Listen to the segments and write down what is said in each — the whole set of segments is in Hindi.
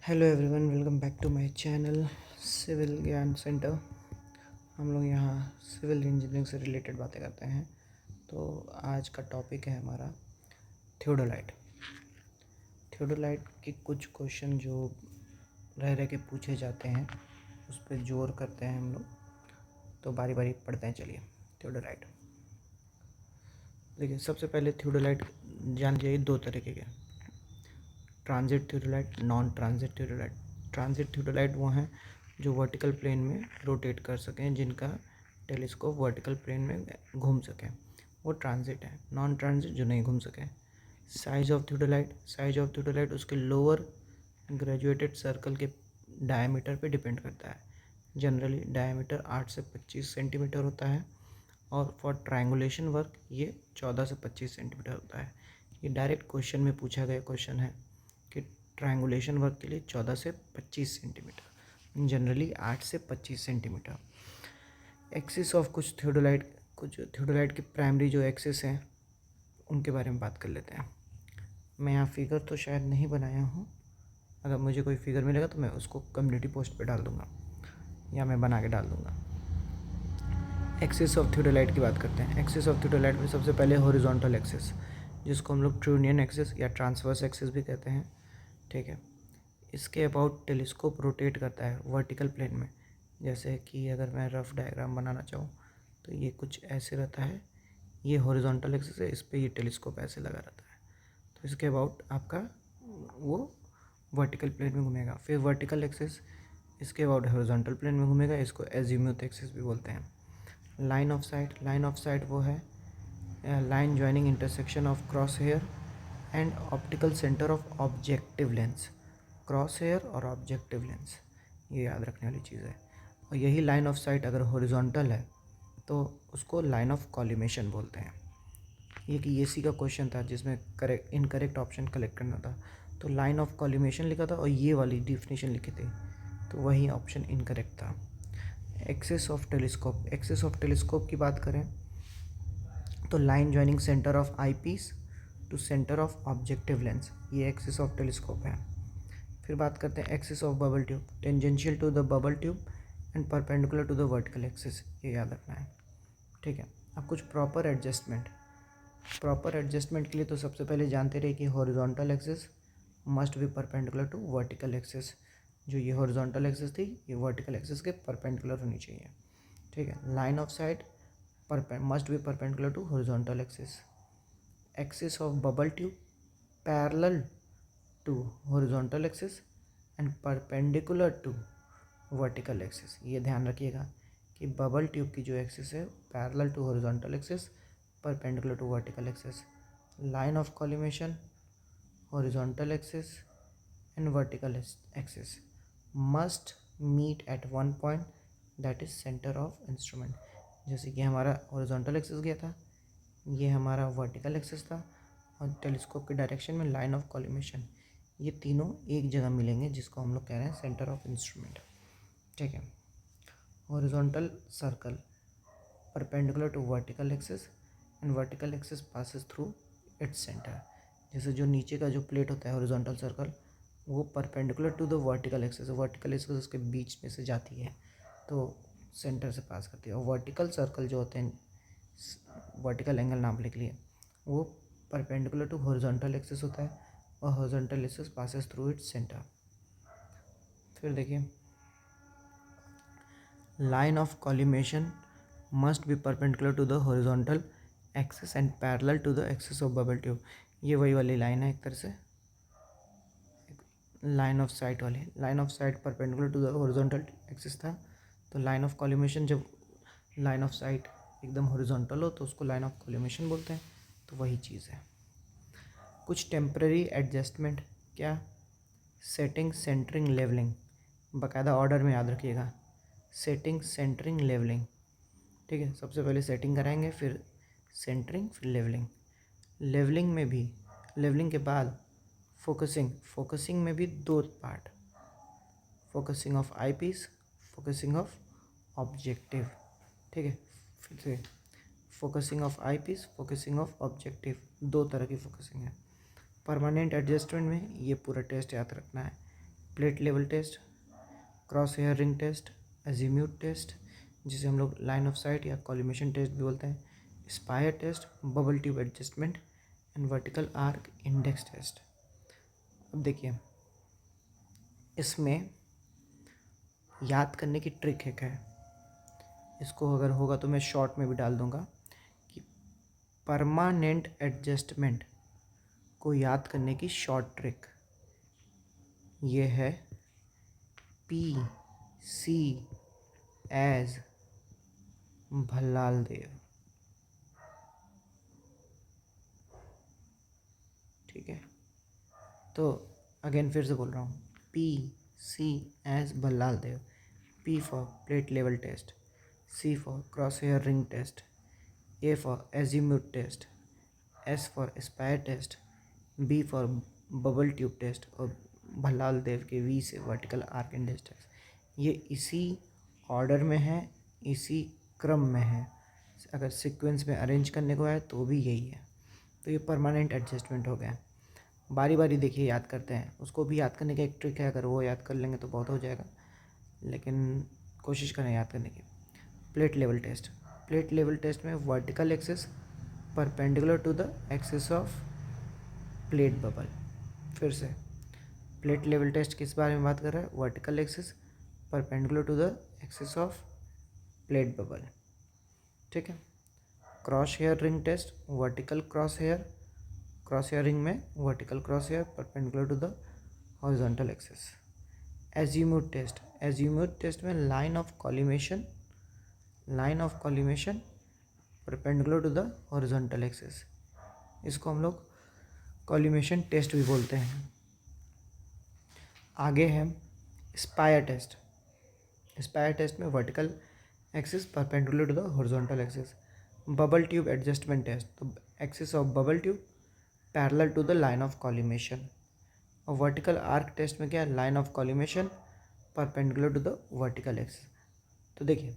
Hello everyone, welcome back to my channel civil Gyan centre. हम लोग यहाँ सिविल इंजीनियरिंग से रिलेटेड बातें करते हैं। तो आज का टॉपिक है हमारा थियोडोलाइट। थियोडोलाइट के कुछ क्वेश्चन जो रह के पूछे जाते हैं उस पर जोर करते हैं हम लोग। तो बारी बारी पढ़ते हैं। चलिए, थियोडोलाइट देखिए। सबसे पहले थियोडोलाइट जान लीजिए दो तरीके के, transit theodolite, non transit theodolite. Transit theodolite वो हैं जो वर्टिकल प्लेन में रोटेट कर सकें, जिनका टेलीस्कोप वर्टिकल प्लेन में घूम सकें, वो ट्रांजिट है। नॉन ट्रांजिट जो नहीं घूम सकें। साइज ऑफ थियोडोलाइट उसके लोअर ग्रेजुएटेड सर्कल के डायमीटर पे डिपेंड करता है। जनरली डायमीटर 8 से 25 सेंटीमीटर होता है और फॉर ट्रायंगुलेशन वर्क ये 14 से 25 सेंटीमीटर होता है। ये डायरेक्ट क्वेश्चन में पूछा गया क्वेश्चन है कि ट्रायंगुलेशन वर्क के लिए 14 से 25 सेंटीमीटर, जनरली 8 से 25 सेंटीमीटर। एक्सिस ऑफ कुछ थियोडोलाइट की प्राइमरी जो एक्सिस हैं उनके बारे में बात कर लेते हैं। मैं यहाँ फिगर तो शायद नहीं बनाया हूँ, अगर मुझे कोई फिगर मिलेगा तो मैं उसको कम्युनिटी पोस्ट पे डाल दूँगा या मैं बना के डाल दूँगा। एक्सिस ऑफ थियोडोलाइट की बात करते हैं। एक्सिस ऑफ थियोडोलाइट में सबसे पहले हॉरिजॉन्टल एक्सिस, जिसको हम लोग ट्रूनियन एक्सिस या ट्रांसवर्स एक्सिस भी कहते हैं, ठीक है। इसके अबाउट टेलीस्कोप रोटेट करता है वर्टिकल प्लेन में। जैसे कि अगर मैं रफ डायग्राम बनाना चाहूँ तो ये कुछ ऐसे रहता है, ये हॉरिजॉन्टल एक्सिस है, इस पर ये टेलीस्कोप ऐसे लगा रहता है। तो इसके अबाउट आपका वो वर्टिकल प्लेन में घूमेगा। फिर वर्टिकल एक्सिस इसके अबाउट हॉरिजॉन्टल प्लेन में घूमेगा, इसको एजीम्यूथ एक्सिस भी बोलते हैं। लाइन ऑफ साइट वो है line joining intersection of cross hair and optical centre of objective lens. Cross hair और ऑब्जेक्टिव लेंस, ये याद रखने वाली चीज़ है। और यही लाइन ऑफ साइट अगर हॉरिजॉन्टल है तो उसको लाइन ऑफ कॉलिमेशन बोलते हैं। ये कि सी का क्वेश्चन था जिसमें इनकरेक्ट ऑप्शन कलेक्ट करना था, तो लाइन ऑफ कॉलिमेशन लिखा था और ये वाली डिफिनेशन लिखी थी, तो वही ऑप्शन इनकरेक्ट था। एक्सिस ऑफ टेलीस्कोप की बात करें तो line joining centre of eye piece to centre of objective lens, ये एक्सिस ऑफ टेलीस्कोप है। फिर बात करते हैं axis of bubble tube, tangential to the bubble tube and perpendicular to the vertical axis, ये याद रखना है, ठीक है। अब कुछ प्रॉपर एडजस्टमेंट के लिए तो सबसे पहले जानते रहे कि horizontal axis must be perpendicular to vertical axis. जो ये हॉरिजॉन्टल एक्सिस थी ये वर्टिकल एक्सिस के परपेंडिकुलर होनी चाहिए, ठीक है। Line of sight must be perpendicular to horizontal axis. Axis of bubble tube parallel to horizontal axis and perpendicular to vertical axis. ये ध्यान रखिएगा कि बबल ट्यूब की जो एक्सिस है parallel to horizontal axis, perpendicular to vertical axis. Line of collimation horizontal axis and vertical axis must meet at one point that is centre of instrument. जैसे कि हमारा हॉरिजॉन्टल एक्सिस गया था, ये हमारा वर्टिकल एक्सिस था, और टेलीस्कोप के डायरेक्शन में लाइन ऑफ कॉलिमेशन, ये तीनों एक जगह मिलेंगे जिसको हम लोग कह रहे हैं सेंटर ऑफ इंस्ट्रूमेंट, ठीक है। Horizontal circle perpendicular to vertical axis and vertical axis passes through its centre. जैसे जो नीचे का जो प्लेट होता है हॉरिजॉन्टल सर्कल, वो perpendicular to the vertical axis उसके बीच में से जाती है, तो सेंटर से पास करती है। और वर्टिकल सर्कल जो होते हैं, वर्टिकल एंगल नाम लिख लिए, वो परपेंडिकुलर टू हॉरिजॉन्टल एक्सिस होता है और horizontal axis passes through its centre. फिर देखिए, line of collimation must be perpendicular to the horizontal axis and parallel to the axis of bubble tube. ये वही वाली लाइन है एक तरह से, लाइन ऑफ साइट वाली। Line of sight perpendicular to the horizontal axis था, तो लाइन ऑफ कॉलिमेशन, जब लाइन ऑफ साइट एकदम हॉरिजॉन्टल हो तो उसको लाइन ऑफ कॉलिमेशन बोलते हैं, तो वही चीज़ है। कुछ टेम्परेरी एडजस्टमेंट, क्या? सेटिंग, सेंटरिंग, लेवलिंग, बाकायदा ऑर्डर में याद रखिएगा। सेटिंग, सेंटरिंग, लेवलिंग, ठीक है। सबसे पहले सेटिंग कराएंगे, फिर सेंटरिंग, फिर लेवलिंग। लेवलिंग के बाद फोकसिंग में भी दो part, focusing of eye piece, focusing of objective, ठीक है। फिर से focusing of eye piece, focusing of objective, दो तरह की फोकसिंग है। परमानेंट एडजस्टमेंट में ये पूरा टेस्ट याद रखना है। Plate level test, cross hair ring test, azimuth test जिसे हम लोग लाइन ऑफ साइट या कॉलिमेशन टेस्ट भी बोलते हैं, spire test, bubble tube adjustment and vertical arc index test. अब देखिए इसमें याद करने की ट्रिक है, इसको अगर होगा तो मैं शॉर्ट में भी डाल दूंगा कि परमानेंट एडजस्टमेंट को याद करने की शॉर्ट ट्रिक ये है P C as Bhallal Dev. ठीक है, तो अगेन फिर से बोल रहा हूँ, P C as Bhallal Dev. P for plate level test, C for crosshair ring test, A for azimuth test, S for spire test, B for bubble tube test और भल्लाल देव के V से वर्टिकल आर्क इंडेक्स टेस्ट। ये इसी ऑर्डर में है, इसी क्रम में है, अगर सीक्वेंस में अरेंज करने को है तो भी यही है। तो ये परमानेंट एडजस्टमेंट हो गया। बारी बारी देखिए याद करते हैं, उसको भी याद करने का एक ट्रिक है, अगर वो याद कर लेंगे तो बहुत हो जाएगा, लेकिन कोशिश करें याद करने की। Plate level test, plate level test में vertical axis perpendicular to the axis of plate bubble. फिर से प्लेट लेवल टेस्ट किस बारे में बात कर रहा है, vertical axis perpendicular to the axis of plate bubble. ठीक है, cross hair ring test, vertical cross hair ring में vertical cross hair perpendicular to the horizontal axis. Azimuth test में line of collimation perpendicular to the horizontal axis, इसको हम लोग कॉलिमेशन टेस्ट भी बोलते हैं। आगे है स्पायर टेस्ट में vertical axis perpendicular to the horizontal axis. Bubble tube adjustment test, तो axis of bubble tube parallel to the line of collimation. और वर्टिकल आर्क टेस्ट में क्या है, line of collimation perpendicular to the vertical axis. तो देखिए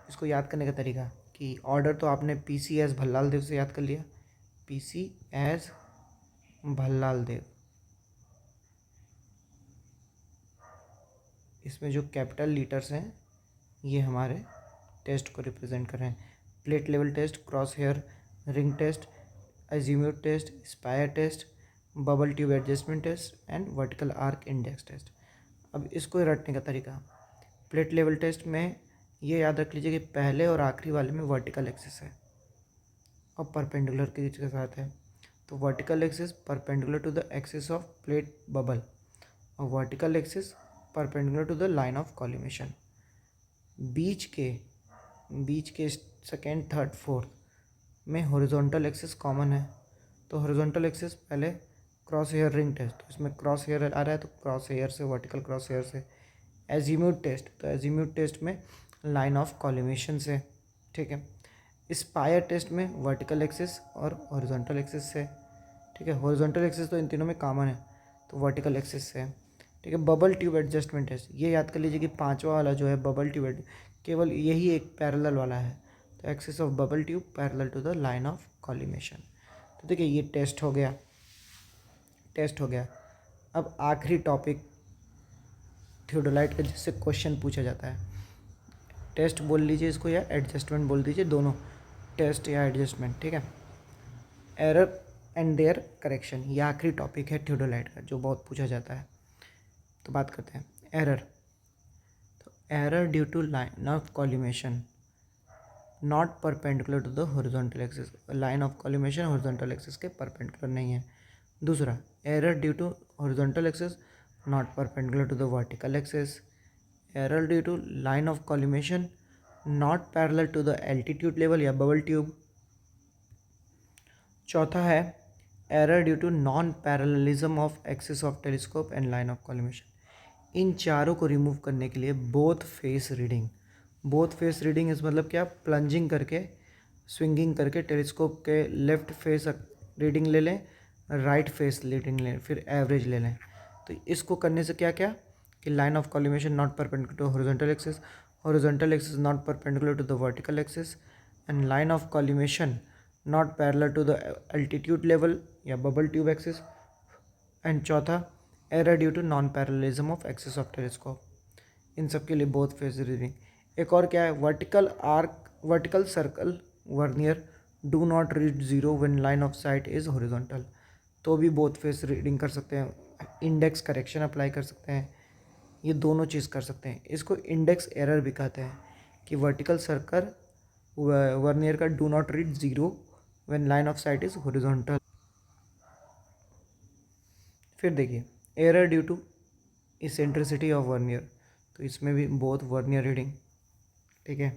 इसको याद करने का तरीका कि ऑर्डर तो आपने पी सी एस भल्लाल देव से याद कर लिया, पी सी एस भल्लाल देव। इसमें जो कैपिटल लीटर्स हैं ये हमारे टेस्ट को रिप्रेजेंट कर रहे हैं। Plate level test, cross hair ring test, azimuth test, spire test, bubble tube adjustment test and vertical arc index test. अब इसको रटने का तरीका, प्लेट लेवल टेस्ट में ये याद रख लीजिए कि पहले और आखिरी वाले में वर्टिकल एक्सिस है और परपेंडिकुलर के साथ है, तो vertical axis perpendicular to the axis of plate bubble और vertical axis perpendicular to the line of collimation. बीच के सेकेंड, थर्ड, फोर्थ में हॉरिजॉन्टल एक्सिस कॉमन है, तो हॉरिजॉन्टल एक्सिस पहले क्रॉस हेयर रिंग टेस्ट, तो इसमें क्रॉस हेयर आ रहा है तो क्रॉस हेयर से, वर्टिकल क्रॉस हेयर से। एजीम्यूट टेस्ट, तो एजीम्यूट टेस्ट में लाइन ऑफ कॉलिमेशन से। ठीक है, स्पायर टेस्ट में वर्टिकल एक्सिस और हॉरिजॉन्टल एक्सिस से। ठीक है, हॉरिजॉन्टल एक्सिस तो इन तीनों में कॉमन है तो वर्टिकल एक्सिस से। ठीक है, बबल ट्यूब एडजस्टमेंट टेस्ट, ये याद कर लीजिए कि पांचवा वाला जो है बबल ट्यूब केवल यही एक पैरेलल वाला है, तो axis of bubble tube parallel to the line of collimation. तो देखिए ये टेस्ट हो गया। अब आखिरी टॉपिक थियोडोलाइट का जिससे क्वेश्चन पूछा जाता है, टेस्ट बोल लीजिए इसको या एडजस्टमेंट बोल दीजिए, दोनों टेस्ट या एडजस्टमेंट। ठीक है, एरर एंड देयर करेक्शन, ये आखिरी टॉपिक है थियोडोलाइट का जो बहुत पूछा जाता है। तो बात करते हैं एरर। तो error due to line of collimation not perpendicular to the horizontal axis, line of collimation horizontal axis के परपेंडिकुलर नहीं है। दूसरा, error due to horizontal axis not perpendicular to the vertical axis. Error due to line of collimation not parallel to the altitude level या बबल ट्यूब। चौथा है error due to non parallelism of axis of telescope and line of collimation. इन चारों को रिमूव करने के लिए बोथ फेस रीडिंग इस मतलब क्या, प्लंजिंग करके, स्विंगिंग करके टेलीस्कोप के लेफ्ट फेस रीडिंग ले लें, राइट फेस रीडिंग लें, फिर एवरेज ले लें। तो इसको करने से क्या क्या कि line of collimation not perpendicular to horizontal axis not perpendicular to the vertical axis and line of collimation not parallel to the altitude level या bubble tube axis। एंड चौथा, error due to non parallelism of axis of telescope, इन सब के लिए बोथ फेज रीडिंग। एक और क्या है, vertical circle vernier do not read zero when line of sight is horizontal, तो भी बोथ फेज रीडिंग कर सकते हैं, इंडेक्स करेक्शन अप्लाई कर सकते हैं, ये दोनों चीज़ कर सकते हैं। इसको इंडेक्स एरर भी कहते हैं कि वर्टिकल सर्कल वर्नियर का do not read zero when line of sight is horizontal. फिर देखिए error due to eccentricity of vernier, तो इसमें भी बोथ वर्नियर रीडिंग, ठीक है।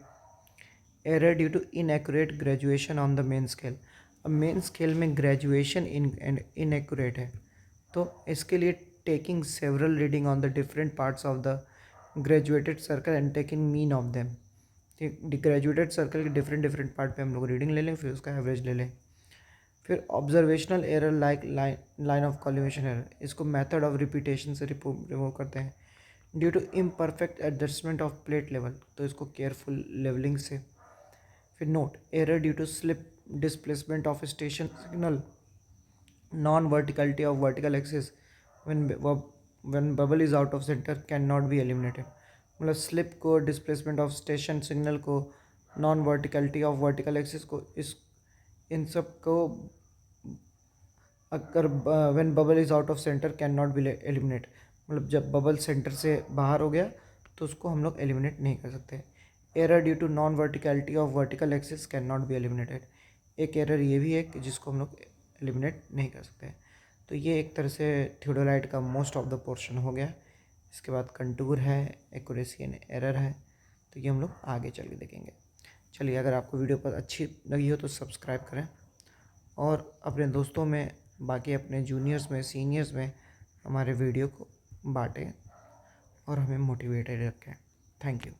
Error due to inaccurate graduation on the main scale, अब मेन स्केल में ग्रेजुएशन इनएक्यूरेट है, तो इसके लिए taking several reading on the different parts of the graduated circle and taking mean of them, ठीक। ग्रेजुएटेड सर्कल के डिफरेंट पार्ट पे हम लोग रीडिंग ले लें, फिर उसका एवरेज ले लें। फिर observational error like line of collimation error, इसको मेथड ऑफ रिपीटेशन से रिमूव करते हैं। Due to imperfect adjustment of plate level, तो इसको केयरफुल लेवलिंग से। फिर note error due to slip displacement of station signal, non verticality of vertical axis when bubble is out of centre can not be eliminated, मतलब स्लिप को, डिस्प्लेसमेंट ऑफ स्टेशन सिग्नल को, non verticality of vertical axis को, इस इन सब को अगर when bubble is out of centre can not B eliminate, मतलब जब बबल सेंटर से बाहर हो गया तो उसको हम लोग एलिमिनेट नहीं कर सकते। Error due to non verticality of vertical axis can not be eliminated, एक एरर ये भी है कि जिसको हम लोग एलिमिनेट नहीं कर सकते। तो ये एक तरह से थियोडोलाइट का मोस्ट ऑफ द पोर्शन हो गया। इसके बाद कंटूर है, एक्यूरेसी एंड एरर है, तो ये हम लोग आगे चल के देखेंगे। चलिए, अगर आपको वीडियो पर अच्छी लगी हो तो सब्सक्राइब करें और अपने दोस्तों में, बाकी अपने जूनियर्स में, सीनियर्स में हमारे वीडियो को बांटें और हमें मोटिवेटेड रखें। Thank you.